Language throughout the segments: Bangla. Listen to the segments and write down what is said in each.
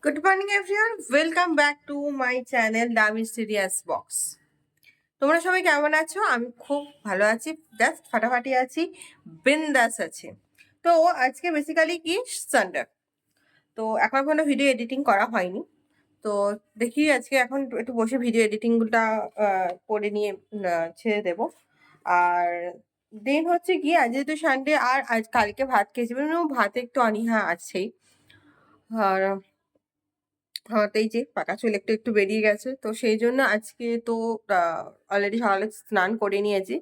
Good morning everyone, welcome back to my channel the mysterious box. তোমরা সবাই কেমন আছো? আমি খুব ভালো আছি, জাস্ট ফাটাফাটি আছি, বিন্দাস আছি। তো আজকে বেসিক্যালি কি সানডে, তো এখন কোনো ভিডিও এডিটিং করা হয়নি। তো দেখি আজকে এখন একটু বসে ভিডিও এডিটিংটা করে নিয়ে ছেড়ে দেব। আর দেন হচ্ছে কি, আজ যেহেতু সানডে আর আজ কালকে ভাত খেয়েছি, ভাতে একটু অনীহা আছেই। আর হ্যাঁ, তো এই যে পাকা চুল একটু একটু বেরিয়ে গেছে, তো সেই জন্য আজকে তো অলরেডি সকালে স্নান করে নিয়েছি,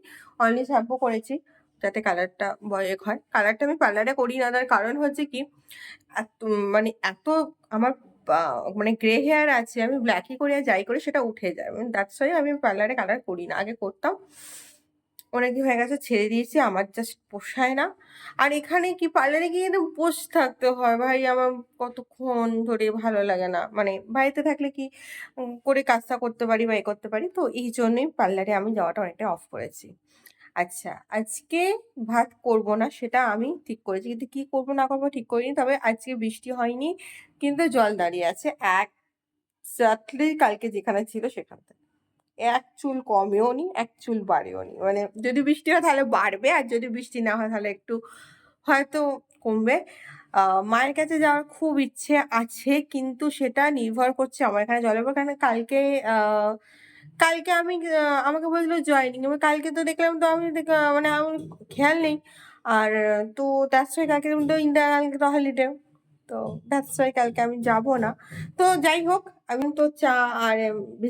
অনলি শ্যাম্পু করেছি যাতে কালারটা বয়েক হয়। কালারটা আমি পার্লারে করি না, তার কারণ হচ্ছে কি, এত মানে এত আমার মানে গ্রে হেয়ার আছে, আমি ব্ল্যাকই করি আর যাই করি সেটা উঠে যায়। দ্যাটস ওয়াই আমি পার্লারে কালার করি না, আগে করতাম, অনেকদিন হয়ে গেছে ছেড়ে দিয়েছি, আমার জাস্ট পোষায় না। আর এখানে কি পার্লারে গিয়ে একদম বসে থাকতে হয় ভাই, আমার কতক্ষণ ধরে ভালো লাগে না। মানে বাড়িতে থাকলে কি করে কাজটা করতে পারি বা এ করতে পারি, তো এই জন্যই পার্লারে আমি যাওয়াটা অনেকটা অফ করেছি। আচ্ছা, আজকে ভাত করব না সেটা আমি ঠিক করেছি, কিন্তু কি করব না করবো ঠিক করিনি। তবে আজকে বৃষ্টি হয়নি, কিন্তু জল দাঁড়িয়ে আছে এক্স্যাক্টলি কালকে যেখানে ছিল সেখান থেকে। এক চুল কমেও নি, এক চুল বাড়েও নি। মানে যদি বৃষ্টি হয় তাহলে বাড়বে, আর যদি বৃষ্টি না হয় তাহলে একটু হয়তো কমবে। মায়ের কাছে যাওয়ার খুব ইচ্ছে আছে, কিন্তু সেটা নির্ভর করছে আমার এখানে জলের উপর। কারণ কালকে কালকে আমি আমাকে বলছিল জয়েনিং, এবার কালকে তো দেখলাম, তো আমি মানে আমার খেয়াল নেই। আর তো দ্যাটস ওয়াই কালকে তো কালকে তো হলিডে, তো দ্যাটস ওয়াই কালকে আমি যাব না। তো যাই হোক, আমি তো চা আর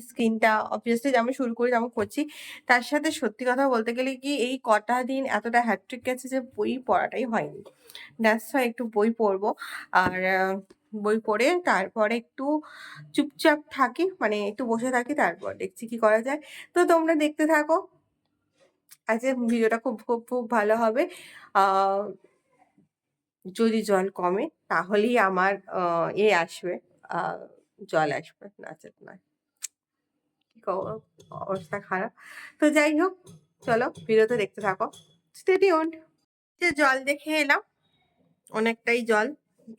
স্কিনটা অবভিয়াসলি যেমন শুরু করি তেমন করছি। তার সাথে সত্যি কথা বলতে গেলে কি, এই কটা দিন এতটা হ্যাট্রিক গেছে যে বই পড়াটাই হয়নি। দ্যাটস ওয়াই একটু বই পড়বো। আর বই পড়ে তারপরে একটু চুপচাপ থাকি, মানে একটু বসে থাকি, তারপর দেখছি কি করা যায়। তো তোমরা দেখতে থাকো, আজকে ভিডিওটা খুব খুব খুব ভালো হবে। আহ যদি জল কমে তাহলেই আমার আসবে, আহ জল আসবে, নাচের নয়। কি অবস্থা খারাপ। তো যাই হোক, চলো ভিডিওতে দেখতে থাকো, স্টে টিউনড। যে জল দেখে এলাম, অনেকটাই জল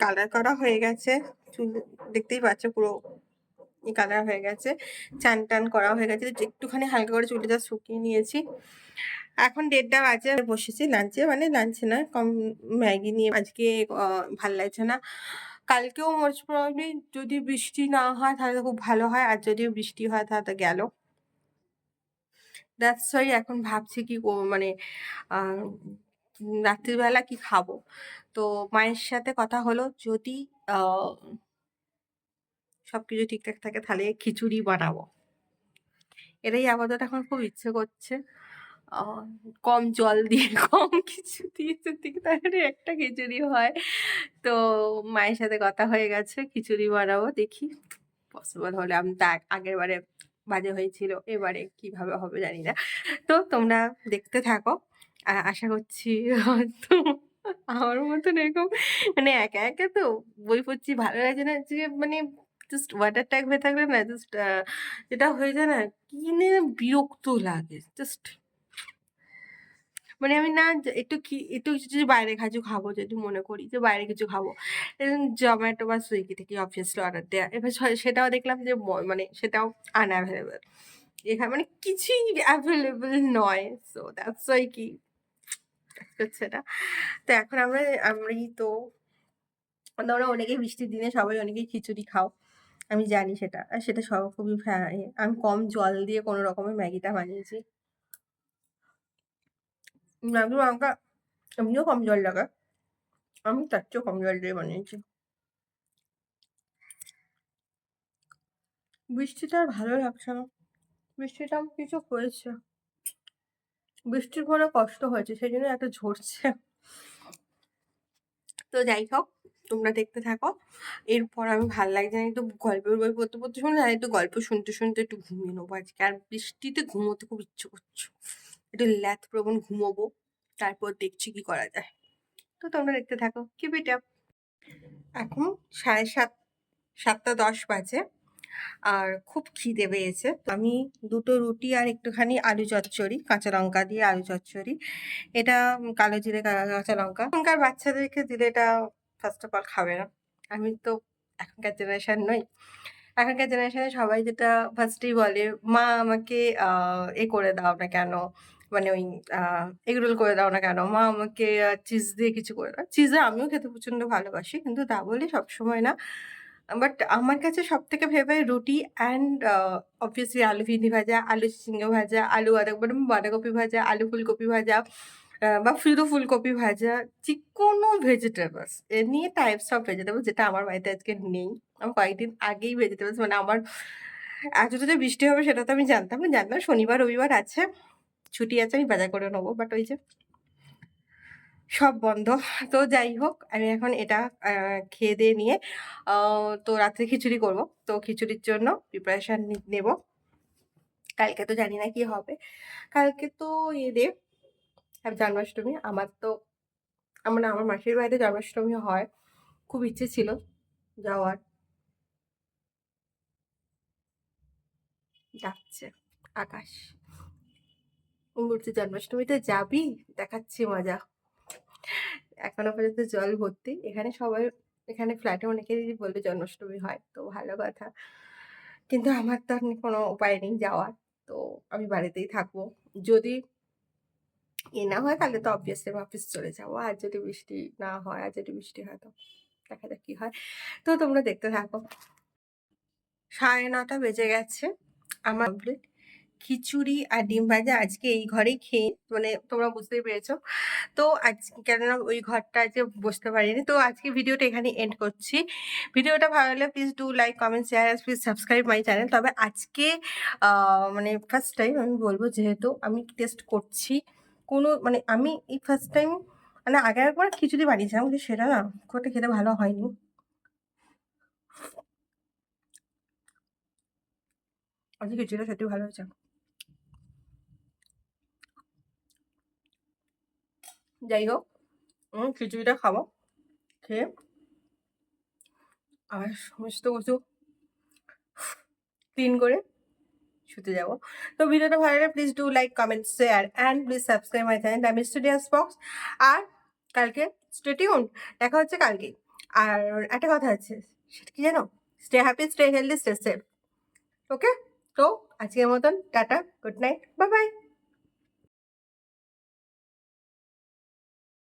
কালার করা হয়ে গেছে, চুল দেখতেই পাচ্ছ পুরো কালার হয়ে গেছে, চান টান করা হয়ে গেছে, একটুখানি হালকা করে চুলটা শুকিয়ে নিয়েছি। এখন 1:30 বাজে, বসেছি লাঞ্চে, মানে লাঞ্চে না, ম্যাগি নিয়ে। আজকে ভাল লাগছে না। কালকেও মোস্ট প্রবাবলি যদি বৃষ্টি না হয় তাহলে খুব ভালো হয়, আর যদি বৃষ্টি হয় তাহলে তো গেল। দ্যাটস ওয়াই এখন ভাবছি কি মানে রাত্রিবেলা কি খাবো। তো মায়ের সাথে কথা হলো, যদি সবকিছু ঠিকঠাক থাকে তাহলে খিচুড়ি বানাবো, এটাই আপাতত এখন খুব ইচ্ছে করছে। আহ, কম জল দিয়ে কম কিছু দিয়ে যদি তাহলে একটা খিচুড়ি হয়। তো মায়ের সাথে কথা হয়ে গেছে, খিচুড়ি বানাবো, দেখি পসিবল হলে। আমি তো আগের বারে বাজে হয়েছিল, এবারে কিভাবে হবে জানি না। তো তোমরা দেখতে থাকো, আশা করছি তো আমার মতন এরকম, মানে একা একা তো বই পড়ছি, ভালো লাগছে না, যে মানে জাস্ট ওয়াটার ট্যাঙ্ক হয়ে থাকলে না, জাস্ট যেটা হয়ে যায় না, কিনে বিরক্ত লাগে জাস্ট। মানে আমি না একটু একটু কিছু যদি বাইরে কিছু খাবো, যদি মনে করি যে বাইরে কিছু খাবো, জোম্যাটো বা সুইগি থেকে অবভিয়াসলি অর্ডার দেওয়া, এবার সেটাও দেখলাম যে মানে সেটাও আনঅ্যাভেলেবেল এখানে, মানে কিছুই অ্যাভেলেবেল নয়। সো দ্যাটস ওয়াই কি হচ্ছে না। তো এখন আমরাই তো, তোমরা অনেকেই বৃষ্টির দিনে সবাই অনেকেই খিচুড়ি খাও, আমি জানি সেটা, আর সেটা সব খুবই আমি কম জল দিয়ে কোনো রকমের ম্যাগিটা বানিয়েছি। ম্যাগি লঙ্কা এমনিও কম জল লাগে, আমি তার চেয়েও কম জল দিয়ে বানিয়েছি। বৃষ্টিটা আর ভালো লাগছে না, বৃষ্টিটা কিছু হয়েছে, বৃষ্টির পরে কষ্ট হয়েছে, সেই জন্য এত ঝরছে। তো যাই হোক, তোমরা দেখতে থাকো। এরপর আমি ভাল লাগছে না, একটু গল্পের বই পড়তে পড়তে শুনলে, আর একটু গল্প শুনতে শুনতে একটু ঘুমিয়ে নেবো আজকে। আর বৃষ্টিতে ঘুমোতে খুব ইচ্ছে করছে, একটু ল্যাথ প্রবণ ঘুমোবো, তারপর দেখছি কি করা যায়। তো তোমরা দেখতে থাকো, কিপ ইট আপ। এখন 7:30 বাজে, আর খুব খিদে পেয়েছে। তো আমি দুটো রুটি আর একটুখানি আলু চচ্চড়ি, কাঁচা লঙ্কা দিয়ে আলু চচ্চড়ি, এটা কালো জিরে কাঁচা লঙ্কা, এখনকার বাচ্চাদেরকে দিলে এটা ফার্স্ট অফ অল খাবে না। আমি তো এখনকার জেনারেশন নই। এখনকার জেনারেশনে সবাই যেটা ফার্স্টেই বলে, "মা আমাকে এ করে দাও না কেন? মানে ওই আ এগ রোল করে দাও না কেন? মা আমাকে চিজ দিয়ে কিছু করে দাও।" চিজে আমিও খেতে প্রচন্ড ভালোবাসি। কিন্তু তা বলে সবসময় না। বাট আমার কাছে সবথেকে ফেভারিট রুটি অ্যান্ড অবভিয়াসলি আলু ফিরনি ভাজা, আলু ঝিঙে ভাজা, আলু মানে বাঁধাকপি ভাজা, আলু ফুলকপি ভাজা বা শুধু ফুলকপি ভাজা, যেকোনো vegetables any types of vegetables যেটা আমার বাড়িতে আজকে নেই। আমি কয়েকদিন আগেই ভেজিটেবলস মানে আমার আজকে যে বৃষ্টি হবে সেটা তো আমি জানতাম না। জানতাম শনিবার, রবিবার আছে, ছুটি আছে আমি বাজার করে নেবো। বাট ওই যে সব বন্ধ। তো যাই হোক আমি এখন এটা খেয়ে-দেয়ে নিয়ে আ তো রাত্রে খিচুড়ি করব। তো খিচুড়ির জন্য প্রিপারেশন নেব। কালকে তো জানি না কি হবে। কালকে তো ঈদে জন্মাষ্টমী। আমার মাসির বাড়িতে জন্মাষ্টমী হয়। খুব ইচ্ছে ছিল যাওয়ার। ডাকছে আকাশ। বলছে, "জন্মাষ্টমীতে যাবি? দেখাচ্ছি মজা।" এখনো পর্যন্ত জল ভর্তি। এখানে ফ্ল্যাটে অনেকেরই বলল জন্মাষ্টমী হয়। তো ভালো কথা। কিন্তু আমার তো আর কোনো উপায় নেই যাওয়ার। তো আমি বাড়িতেই থাকবো। যদি না হয় তাহলে তো অবভিয়াসলি আমি অফিস চলে যাবো। আর যদি বৃষ্টি না হয়, আর যদি বৃষ্টি হয় তো দেখা যাক কি হয়। তো তোমরা দেখতে থাকো। ৯:৩০ বেজে গেছে। আমার কমপ্লিট। খিচুড়ি আর ডিম ভাজা আজকে এই ঘরেই খেয়ে মানে তোমরা বুঝতেই পেরেছো। তো কেননা ওই ঘরটা আজকে বসতে পারিনি। তো আজকে ভিডিওটা এখানেই এন্ড করছি। ভিডিওটা ভালো লাগলে please do like, comment, share and please subscribe my channel. তবে আজকে মানে ফার্স্ট টাইম আমি বলব যেহেতু আমি টেস্ট করছি মানে আমি এই ফার্স্ট টাইম মানে আগে একবার খিচুড়ি বানিয়েছিলাম কিন্তু সেটা না খুব একটা খেতে ভালো হয়নি। আজকে খিচুড়িটা সত্যি ভালো হয়েছে। যাই হোক খিচুড়িটা খাবো। খেয়ে আর সমস্ত কিছু ক্লিন করে শুতে যাবো। তো ভিডিওটা ভালো লাগলে please do like, comment, share and please subscribe my channel the mysterious box. আর কালকে স্টে টিউনড। দেখা হচ্ছে কালকেই। আর একটা কথা আছে, সেটা কি জানো? Stay happy, stay healthy, stay safe. Okay? তো আজকের মতন টাটা, গুড নাইট, বাই বাই।